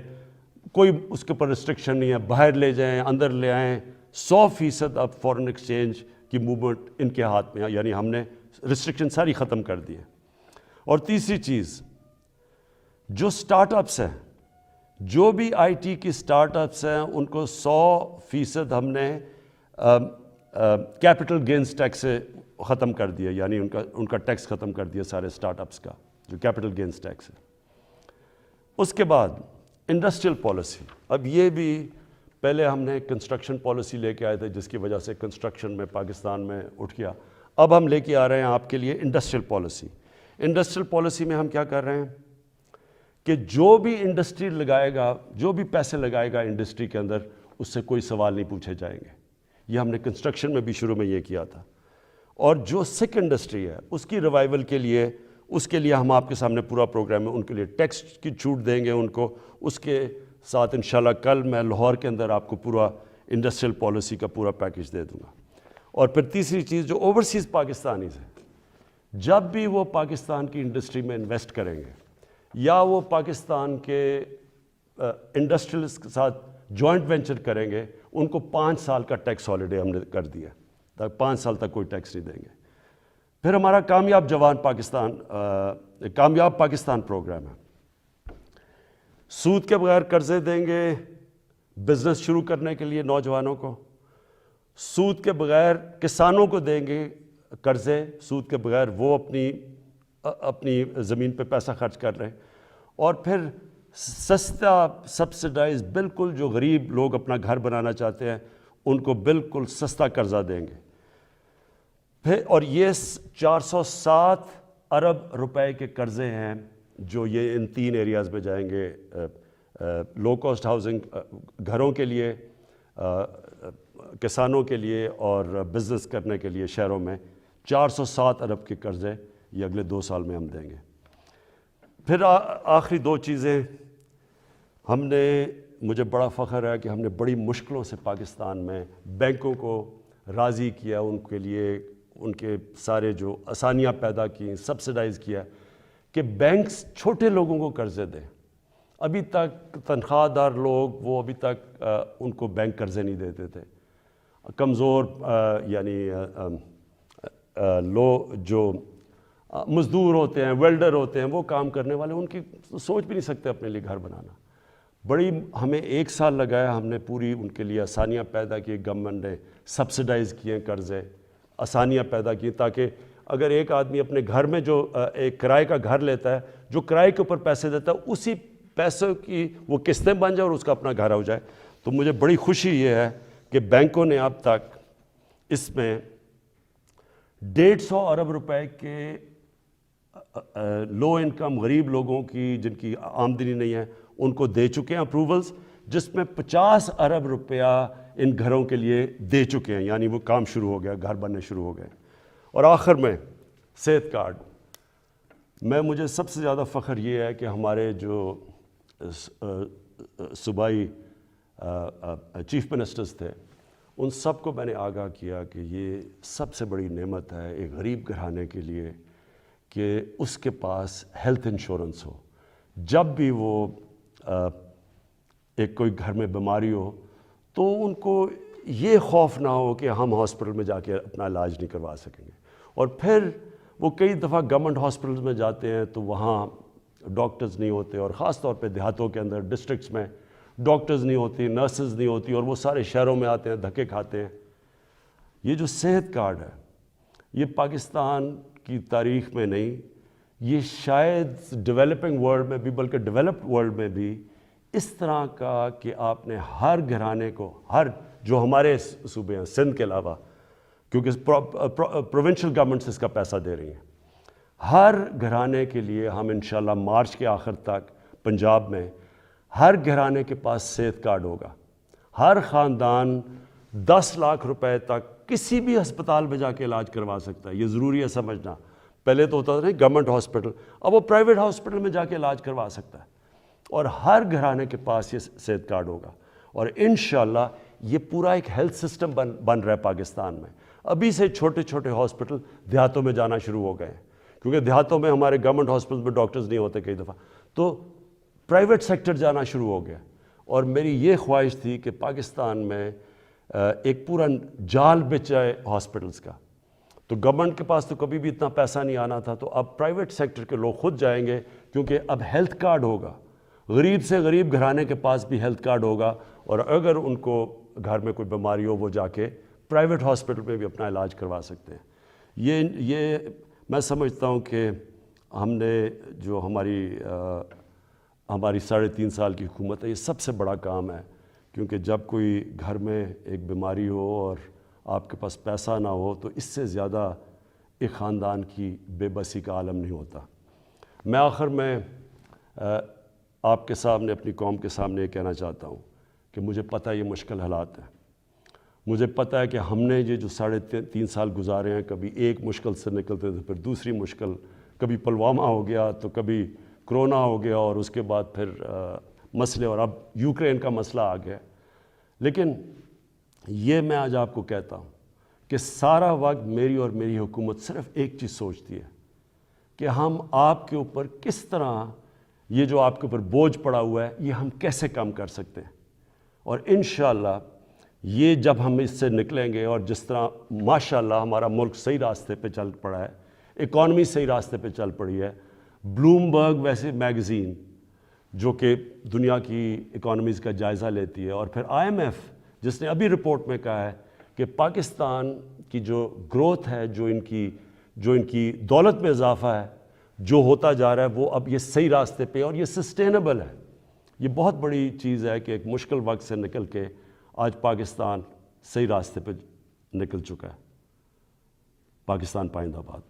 کوئی اس کے اوپر ریسٹرکشن نہیں ہے، باہر لے جائیں اندر لے آئیں، 100% اب فورن ایکسچینج کی موومنٹ ان کے ہاتھ میں ہے، یعنی ہم نے ریسٹرکشن ساری ختم کر دی ہے۔ اور تیسری چیز، جو سٹارٹ اپس ہیں، جو بھی آئی ٹی کی سٹارٹ اپس ہیں، ان کو 100% ہم نے کیپٹل گینز ٹیکس سے ختم کر دیا، یعنی ان کا ٹیکس ختم کر دیا سارے سٹارٹ اپس کا، جو کیپٹل گینز ٹیکس ہے۔ اس کے بعد انڈسٹریل پالیسی، اب یہ بھی پہلے ہم نے کنسٹرکشن پالیسی لے کے آئے تھے جس کی وجہ سے کنسٹرکشن میں پاکستان میں اٹھ گیا، اب ہم لے کے آ رہے ہیں آپ کے لیے انڈسٹریل پالیسی۔ انڈسٹریل پالیسی میں ہم کیا کر رہے ہیں کہ جو بھی انڈسٹری لگائے گا، جو بھی پیسے لگائے گا انڈسٹری کے اندر، اس سے کوئی سوال نہیں پوچھے جائیں گے۔ یہ ہم نے کنسٹرکشن میں بھی شروع میں یہ کیا تھا۔ اور جو سکھ انڈسٹری ہے اس کی ریوائول کے لیے، اس کے لیے ہم آپ کے سامنے پورا پروگرام ہے، ان کے لیے ٹیکس کی چھوٹ دیں گے ان کو۔ اس کے ساتھ انشاءاللہ کل میں لاہور کے اندر آپ کو پورا انڈسٹریل پالیسی کا پورا پیکج دے دوں گا۔ اور پھر تیسری چیز، جو اوورسیز پاکستانیز ہیں، جب بھی وہ پاکستان کی انڈسٹری میں انویسٹ کریں گے یا وہ پاکستان کے انڈسٹریلس کے ساتھ جوائنٹ وینچر کریں گے، ان کو 5 سال کا ٹیکس ہالیڈے ہم نے کر دیا، تاکہ 5 سال تک کوئی ٹیکس نہیں دیں گے۔ پھر ہمارا کامیاب پاکستان پروگرام ہے، سود کے بغیر قرضے دیں گے بزنس شروع کرنے کے لیے نوجوانوں کو، سود کے بغیر کسانوں کو دیں گے قرضے، سود کے بغیر وہ اپنی زمین پہ پیسہ خرچ کر رہے ہیں، اور پھر سستا سبسڈائز، بالکل جو غریب لوگ اپنا گھر بنانا چاہتے ہیں ان کو بالکل سستا قرضہ دیں گے۔ پھر اور یہ 407 ارب روپے کے قرضے ہیں جو یہ ان 3 ایریاز میں جائیں گے، لو کاسٹ ہاؤسنگ، گھروں کے لیے، کسانوں کے لیے اور بزنس کرنے کے لیے شہروں میں 407 ارب کے قرضے یہ اگلے 2 سال میں ہم دیں گے۔ پھر آخری 2 چیزیں، ہم نے، مجھے بڑا فخر ہے کہ ہم نے بڑی مشکلوں سے پاکستان میں بینکوں کو راضی کیا، ان کے لیے ان کے سارے جو آسانیاں پیدا کی، سبسڈائز کیا کہ بینکس چھوٹے لوگوں کو قرضے دیں۔ ابھی تک تنخواہ دار لوگ، وہ ابھی تک ان کو بینک قرضے نہیں دیتے تھے۔ کمزور یعنی جو مزدور ہوتے ہیں، ویلڈر ہوتے ہیں، وہ کام کرنے والے، ان کی سوچ بھی نہیں سکتے اپنے لیے گھر بنانا۔ بڑی ہمیں 1 سال لگایا، ہم نے پوری ان کے لیے آسانیاں پیدا کی، گورنمنٹ نے سبسڈائز کیے قرضے، آسانیاں پیدا کی، تاکہ اگر ایک آدمی اپنے گھر میں جو ایک کرائے کا گھر لیتا ہے، جو کرائے کے اوپر پیسے دیتا ہے، اسی پیسوں کی وہ قسطیں بن جائے اور اس کا اپنا گھر ہو جائے۔ تو مجھے بڑی خوشی یہ ہے کہ بینکوں نے اب تک اس میں 150 ارب روپے کے لو انکم غریب لوگوں کی، جن کی آمدنی نہیں ہے، ان کو دے چکے ہیں اپروولز، جس میں 50 ارب روپیہ ان گھروں کے لیے دے چکے ہیں، یعنی وہ کام شروع ہو گیا، گھر بننے شروع ہو گئے۔ اور آخر میں صحت کارڈ، مجھے سب سے زیادہ فخر یہ ہے کہ ہمارے جو صوبائی چیف منسٹرز تھے، ان سب کو میں نے آگاہ کیا کہ یہ سب سے بڑی نعمت ہے ایک غریب گھرانے کے لیے کہ اس کے پاس ہیلتھ انشورنس ہو، جب بھی وہ ایک کوئی گھر میں بیماری ہو تو ان کو یہ خوف نہ ہو کہ ہم ہاسپٹل میں جا کے اپنا علاج نہیں کروا سکیں گے۔ اور پھر وہ کئی دفعہ گورنمنٹ ہاسپٹلز میں جاتے ہیں تو وہاں ڈاکٹرز نہیں ہوتے، اور خاص طور پہ دیہاتوں کے اندر، ڈسٹرکٹس میں ڈاکٹرز نہیں ہوتی، نرسز نہیں ہوتی، اور وہ سارے شہروں میں آتے ہیں، دھکے کھاتے ہیں۔ یہ جو صحت کارڈ ہے، یہ پاکستان کی تاریخ میں نہیں، یہ شاید ڈیولپنگ ورلڈ میں بھی، بلکہ ڈیولپڈ ورلڈ میں بھی اس طرح کا کہ آپ نے ہر گھرانے کو، ہر جو ہمارے صوبے ہیں سندھ کے علاوہ، کیونکہ پروونشل گورنمنٹس اس کا پیسہ دے رہی ہیں، ہر گھرانے کے لیے ہم انشاءاللہ مارچ کے آخر تک پنجاب میں ہر گھرانے کے پاس صحت کارڈ ہوگا۔ ہر خاندان 10 لاکھ روپے تک کسی بھی ہسپتال میں جا کے علاج کروا سکتا ہے۔ یہ ضروری ہے سمجھنا، پہلے تو ہوتا تھا نہیں گورنمنٹ ہاسپٹل، اب وہ پرائیویٹ ہاسپٹل میں جا کے علاج کروا سکتا ہے، اور ہر گھرانے کے پاس یہ صحت کارڈ ہوگا۔ اور انشاءاللہ یہ پورا ایک ہیلتھ سسٹم بن رہا ہے پاکستان میں۔ ابھی سے چھوٹے چھوٹے ہاسپٹل دیہاتوں میں جانا شروع ہو گئے ہیں۔ کیونکہ دیہاتوں میں ہمارے گورنمنٹ ہاسپٹل میں ڈاکٹرز نہیں ہوتے کئی دفعہ، تو پرائیویٹ سیکٹر جانا شروع ہو گیا. اور میری یہ خواہش تھی کہ پاکستان میں ایک پورا جال بچ جائے ہاسپٹلس کا. تو گورنمنٹ کے پاس تو کبھی بھی اتنا پیسہ نہیں آنا تھا، تو اب پرائیویٹ سیکٹر کے لوگ خود جائیں گے، کیونکہ اب ہیلتھ کارڈ ہوگا. غریب سے غریب گھرانے کے پاس بھی ہیلتھ کارڈ ہوگا، اور اگر ان کو گھر میں کوئی بیماری ہو وہ جا کے پرائیویٹ ہاسپٹل میں بھی اپنا علاج کروا سکتے ہیں. یہ میں سمجھتا ہوں کہ ہم نے جو ہماری 3.5 سال کی حکومت ہے، یہ سب سے بڑا کام ہے. کیونکہ جب کوئی گھر میں ایک بیماری ہو اور آپ کے پاس پیسہ نہ ہو، تو اس سے زیادہ ایک خاندان کی بے بسی کا عالم نہیں ہوتا. میں آخر میں آپ کے سامنے، اپنی قوم کے سامنے یہ کہنا چاہتا ہوں کہ مجھے پتہ ہے یہ مشکل حالات ہیں. مجھے پتہ ہے کہ ہم نے یہ جو 3.5 سال گزارے ہیں، کبھی ایک مشکل سے نکلتے تھے، پھر دوسری مشکل، کبھی پلوامہ ہو گیا، تو کبھی کرونا ہو گیا، اور اس کے بعد پھر مسئلے، اور اب یوکرین کا مسئلہ آ گیا. لیکن یہ میں آج آپ کو کہتا ہوں کہ سارا وقت میری اور میری حکومت صرف ایک چیز سوچتی ہے کہ ہم آپ کے اوپر کس طرح یہ جو آپ کے اوپر بوجھ پڑا ہوا ہے، یہ ہم کیسے کم کر سکتے ہیں. اور انشاءاللہ یہ جب ہم اس سے نکلیں گے، اور جس طرح ماشاءاللہ ہمارا ملک صحیح راستے پہ چل پڑا ہے، اکانومی صحیح راستے پہ چل پڑی ہے. بلومبرگ ویسے میگزین جو کہ دنیا کی اکانومیز کا جائزہ لیتی ہے، اور پھر IMF جس نے ابھی رپورٹ میں کہا ہے کہ پاکستان کی جو گروتھ ہے، جو ان کی دولت میں اضافہ ہے، جو ہوتا جا رہا ہے، وہ اب یہ صحیح راستے پہ، اور یہ سسٹینیبل ہے. یہ بہت بڑی چیز ہے کہ ایک مشکل وقت سے نکل کے آج پاکستان صحیح راستے پہ نکل چکا ہے. پاکستان پائندہ باد.